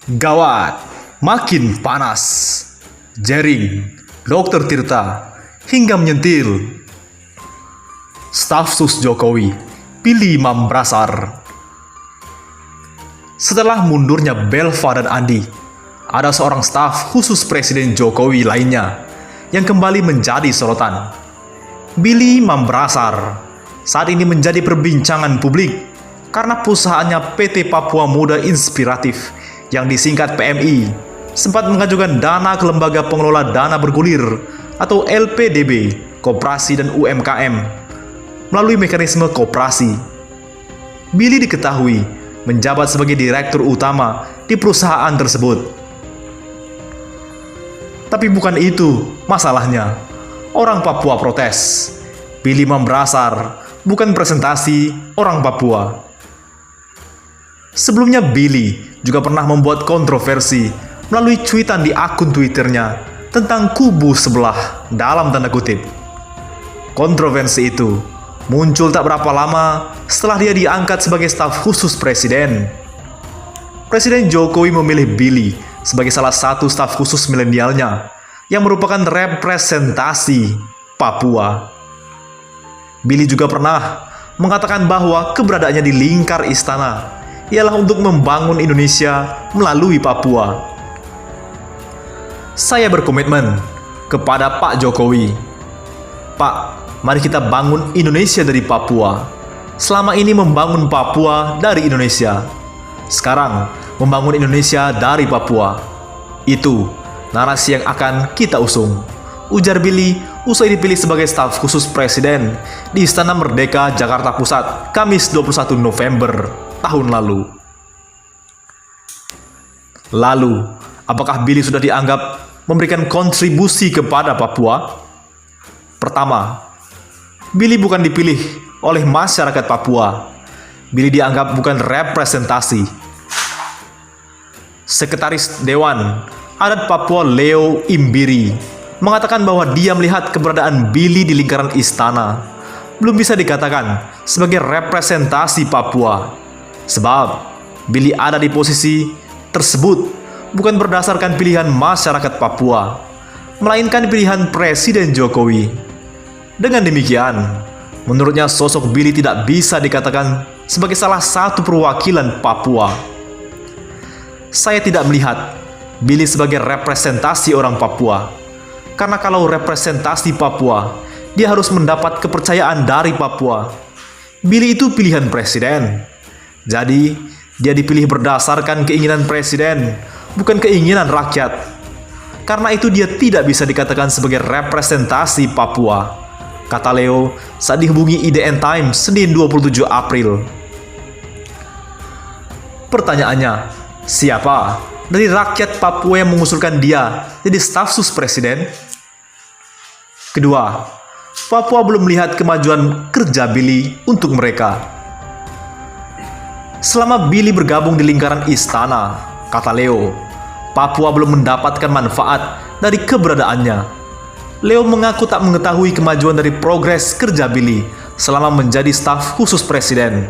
Gawat, makin panas. Jering, Dr. Tirta, hingga menyentil. Staf sus Jokowi, pilih Imam Brasar. Setelah mundurnya Belva dan Andi, ada seorang staf khusus Presiden Jokowi lainnya yang kembali menjadi sorotan. Billy Mambrasar saat ini menjadi perbincangan publik karena perusahaannya PT Papua Muda Inspiratif yang disingkat PMI sempat mengajukan dana ke Lembaga Pengelola Dana Bergulir atau LPDB, Koperasi dan UMKM melalui mekanisme koperasi. Billy diketahui menjabat sebagai direktur utama di perusahaan tersebut. Tapi bukan itu masalahnya. Orang Papua protes. Billy Mambrasar bukan presentasi orang Papua. Sebelumnya Billy juga pernah membuat kontroversi melalui cuitan di akun Twitternya tentang kubu sebelah dalam tanda kutip. Kontroversi itu muncul tak berapa lama setelah dia diangkat sebagai staf khusus Presiden. Presiden Jokowi memilih Billy sebagai salah satu staf khusus milenialnya yang merupakan representasi Papua. Billy juga pernah mengatakan bahwa keberadaannya di lingkar istana ialah untuk membangun Indonesia melalui Papua. Saya berkomitmen kepada Pak Jokowi. Pak, mari kita bangun Indonesia dari Papua. Selama ini membangun Papua dari Indonesia. Sekarang membangun Indonesia dari Papua. Itu narasi yang akan kita usung, ujar Billy usai dipilih sebagai staf khusus Presiden di Istana Merdeka, Jakarta Pusat, Kamis 21 November tahun lalu. Lalu, apakah Billy sudah dianggap memberikan kontribusi kepada Papua? Pertama, Billy bukan dipilih oleh masyarakat Papua. Billy dianggap bukan representasi. Sekretaris Dewan Adat Papua Leo Imbiri mengatakan bahwa dia melihat keberadaan Billy di lingkaran istana belum bisa dikatakan sebagai representasi Papua. Sebab Billy ada di posisi tersebut bukan berdasarkan pilihan masyarakat Papua, melainkan pilihan Presiden Jokowi. Dengan demikian, menurutnya sosok Billy tidak bisa dikatakan sebagai salah satu perwakilan Papua. Saya tidak melihat Billy sebagai representasi orang Papua, karena kalau representasi Papua, dia harus mendapat kepercayaan dari Papua. Billy itu pilihan presiden. Jadi, dia dipilih berdasarkan keinginan presiden, bukan keinginan rakyat. Karena itu dia tidak bisa dikatakan sebagai representasi Papua, kata Leo saat dihubungi IDN Times Senin 27 April. Pertanyaannya, siapa dari rakyat Papua yang mengusulkan dia jadi staf sus presiden? Kedua, Papua belum melihat kemajuan kerja Billy untuk mereka. Selama Billy bergabung di lingkaran istana, kata Leo, Papua belum mendapatkan manfaat dari keberadaannya. Leo mengaku tak mengetahui kemajuan dari progres kerja Billy selama menjadi staf khusus presiden.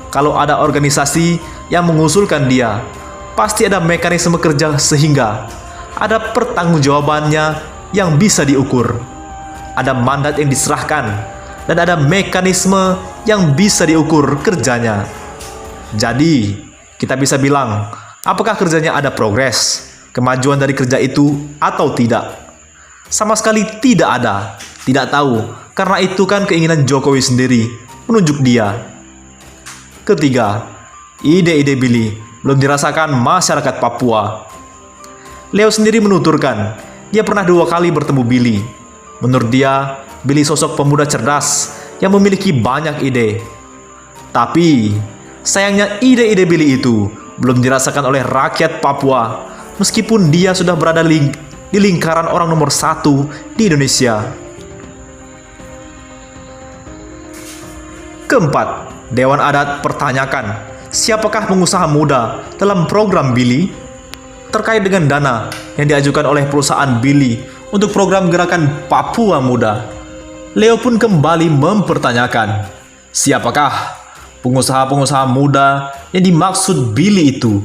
Kalau ada organisasi yang mengusulkan dia, pasti ada mekanisme kerja sehingga ada pertanggungjawabannya yang bisa diukur. Ada mandat yang diserahkan dan ada mekanisme yang bisa diukur kerjanya. Jadi, kita bisa bilang apakah kerjanya ada progres, kemajuan dari kerja itu atau tidak. Sama sekali tidak ada, tidak tahu, karena itu kan keinginan Jokowi sendiri menunjuk dia. Ketiga, ide-ide Billy belum dirasakan masyarakat Papua. Leo sendiri menuturkan, dia pernah 2 kali bertemu Billy. Menurut dia, Billy sosok pemuda cerdas yang memiliki banyak ide. Tapi, sayangnya ide-ide Billy itu belum dirasakan oleh rakyat Papua, meskipun dia sudah berada di lingkaran orang nomor 1 di Indonesia. Keempat, Dewan Adat pertanyakan, siapakah pengusaha muda dalam program Billy? Terkait dengan dana yang diajukan oleh perusahaan Billy untuk program gerakan Papua Muda, Leo pun kembali mempertanyakan, siapakah pengusaha-pengusaha muda yang dimaksud Billy itu?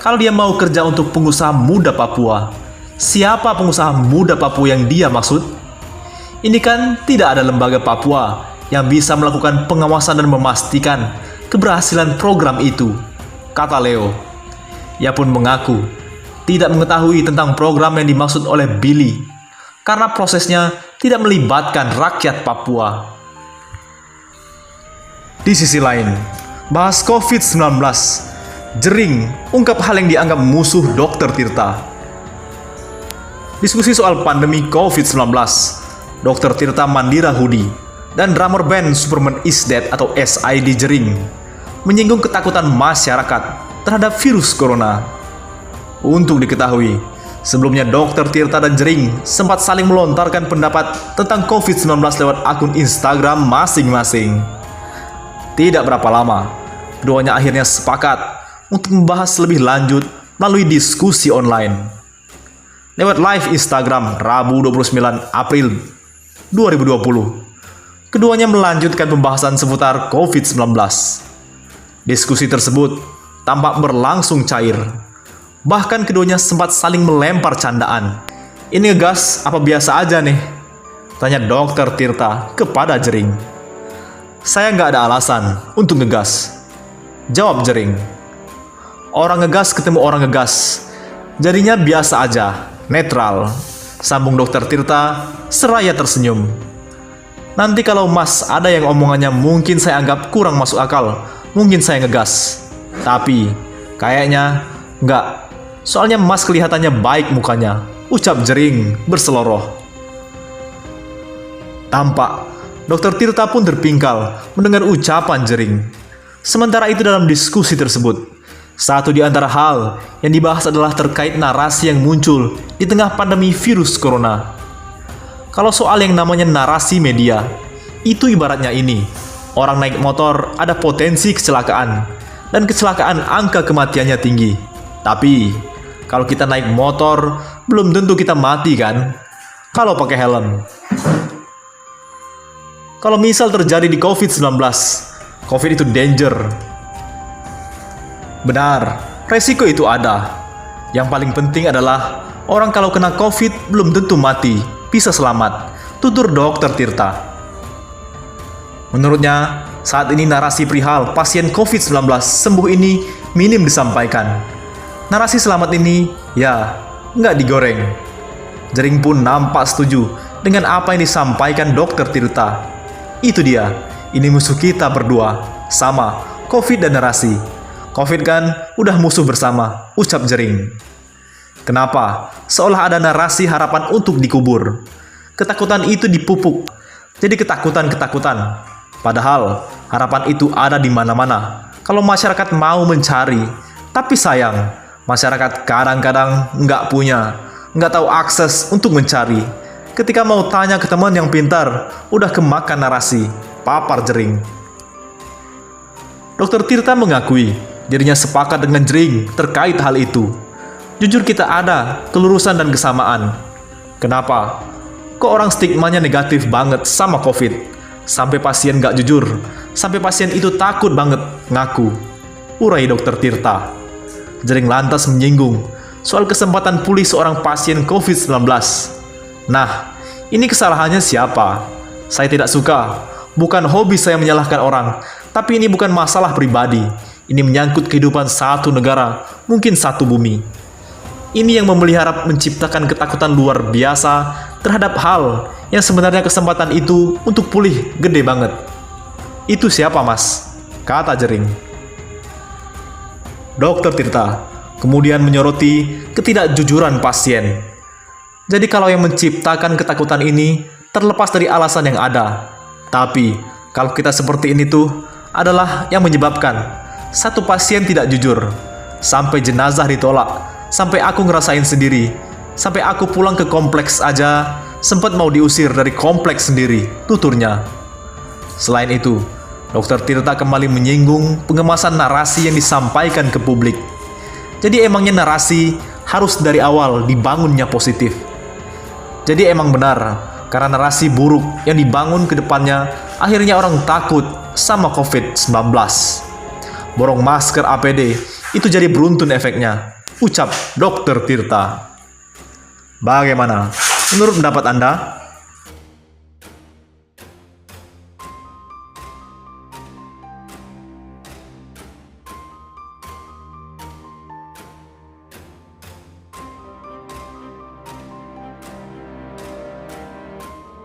Kalau dia mau kerja untuk pengusaha muda Papua, siapa pengusaha muda Papua yang dia maksud? Ini kan tidak ada lembaga Papua yang bisa melakukan pengawasan dan memastikan keberhasilan program itu, kata Leo. Ia pun mengaku tidak mengetahui tentang program yang dimaksud oleh Billy karena prosesnya tidak melibatkan rakyat Papua. Di sisi lain, bahas COVID-19, Jering ungkap hal yang dianggap musuh Dr. Tirta. Diskusi soal pandemi COVID-19, Dr. Tirta Mandira Hudi dan drummer band Superman Is Dead atau SID Jering menyinggung ketakutan masyarakat terhadap virus corona. Untuk diketahui, sebelumnya Dr. Tirta dan Jering sempat saling melontarkan pendapat tentang COVID-19 lewat akun Instagram masing-masing. Tidak berapa lama, keduanya akhirnya sepakat untuk membahas lebih lanjut melalui diskusi online. Lewat live Instagram Rabu 29 April 2020, keduanya melanjutkan pembahasan seputar COVID-19. Diskusi tersebut tampak berlangsung cair. Bahkan keduanya sempat saling melempar candaan. Ini ngegas apa biasa aja nih? Tanya Dr. Tirta kepada Jering. Saya nggak ada alasan untuk ngegas, jawab Jering. Orang ngegas ketemu orang ngegas, jadinya biasa aja, netral, sambung Dr. Tirta seraya tersenyum. Nanti kalau Mas ada yang omongannya mungkin saya anggap kurang masuk akal, mungkin saya ngegas. Tapi kayaknya nggak, soalnya Mas kelihatannya baik mukanya, ucap Jering berseloroh. Tampak Dr. Tirta pun terpingkal mendengar ucapan Jering. Sementara itu dalam diskusi tersebut, satu di antara hal yang dibahas adalah terkait narasi yang muncul di tengah pandemi virus corona. Kalau soal yang namanya narasi media, itu ibaratnya ini, orang naik motor ada potensi kecelakaan, dan kecelakaan angka kematiannya tinggi. Tapi, kalau kita naik motor, belum tentu kita mati kan? Kalau pakai helm. Kalau misal terjadi di COVID-19, COVID itu danger. Benar, resiko itu ada. Yang paling penting adalah orang kalau kena COVID belum tentu mati, bisa selamat, tutur Dr. Tirta. Menurutnya, saat ini narasi perihal pasien COVID-19 sembuh ini minim disampaikan. Narasi selamat ini, ya, nggak digoreng. Jering pun nampak setuju dengan apa yang disampaikan Dr. Tirta. Itu dia, ini musuh kita berdua, sama, COVID dan narasi. COVID kan udah musuh bersama, ucap Jering. Kenapa? Seolah ada narasi harapan untuk dikubur. Ketakutan itu dipupuk, jadi ketakutan-ketakutan. Padahal harapan itu ada di mana-mana kalau masyarakat mau mencari. Tapi sayang, masyarakat kadang-kadang nggak tahu akses untuk mencari. Ketika mau tanya ke teman yang pintar, udah kemakan narasi, papar Jering. Dr. Tirta mengakui dirinya sepakat dengan Jering terkait hal itu. Jujur kita ada kelurusan dan kesamaan. Kenapa? Kok orang stigmanya negatif banget sama COVID? Sampai pasien gak jujur, sampai pasien itu takut banget ngaku, urai Dr. Tirta. Jering lantas menyinggung soal kesempatan pulih seorang pasien COVID-19. Nah, ini kesalahannya siapa? Saya tidak suka. Bukan hobi saya menyalahkan orang, tapi ini bukan masalah pribadi. Ini menyangkut kehidupan satu negara, mungkin satu bumi. Ini yang memelihara menciptakan ketakutan luar biasa terhadap hal yang sebenarnya kesempatan itu untuk pulih gede banget. Itu siapa, Mas? Kata Jering. Dr. Tirta kemudian menyoroti ketidakjujuran pasien. Jadi kalau yang menciptakan ketakutan ini terlepas dari alasan yang ada. Tapi kalau kita seperti ini tuh adalah yang menyebabkan satu pasien tidak jujur, sampai jenazah ditolak, sampai aku ngerasain sendiri, sampai aku pulang ke kompleks aja sempat mau diusir dari kompleks sendiri, tuturnya. Selain itu, Dr. Tirta kembali menyinggung pengemasan narasi yang disampaikan ke publik. Jadi emangnya narasi harus dari awal dibangunnya positif. Jadi emang benar, karena narasi buruk yang dibangun ke depannya, akhirnya orang takut sama COVID-19. Borong masker APD, itu jadi beruntun efeknya. ucap Dr. Tirta. Bagaimana menurut pendapat Anda?